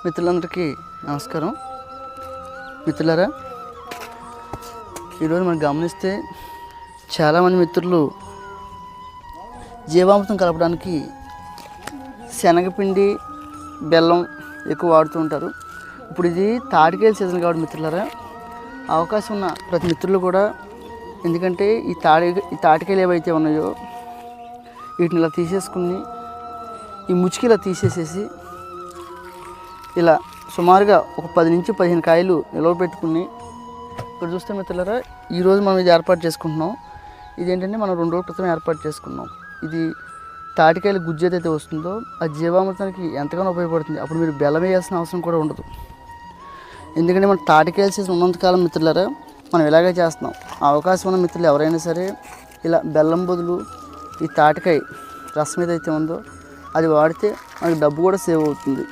మిత్రులందరికీ నమస్కారం. మిత్రులారా, ఈరోజు మనం గమనిస్తే చాలామంది మిత్రులు జీవామృతం కలపడానికి శనగపిండి, బెల్లం ఎక్కువ వాడుతూ ఉంటారు. ఇప్పుడు ఇది తాటికాయల సీజన్ కాబట్టి మిత్రులారా, అవకాశం ఉన్న ప్రతి మిత్రులు కూడా, ఎందుకంటే ఈ తాటికాయలు ఏవైతే ఉన్నాయో వీటిని ఇలా తీసేసుకుని ఈ ముచ్చికి ఇలా తీసేసేసి ఇలా సుమారుగా ఒక 10 నుంచి 15 కాయలు నిలవ పెట్టుకుని, ఇక్కడ చూస్తే మిత్రులారా, ఈరోజు మనం ఇది ఏర్పాటు చేసుకుంటున్నాం. ఇదేంటంటే మనం 2 రోజుల క్రితం ఏర్పాటు చేసుకున్నాం. ఇది తాటికాయల గుజ్జు ఏదైతే వస్తుందో ఆ జీవామృతానికి ఎంతగానో ఉపయోగపడుతుంది. అప్పుడు మీరు బెల్లం వేయాల్సిన అవసరం కూడా ఉండదు. ఎందుకంటే మన తాటికాయల సీజన్ ఉన్నంతకాలం మిత్రులారా మనం ఇలాగే చేస్తున్నాం. ఆ అవకాశం ఉన్న మిత్రులు ఎవరైనా సరే ఇలా బెల్లం బదులు ఈ తాటికాయ రసం ఏదైతే ఉందో అది వాడితే మనకి డబ్బు కూడా సేవ్ అవుతుంది.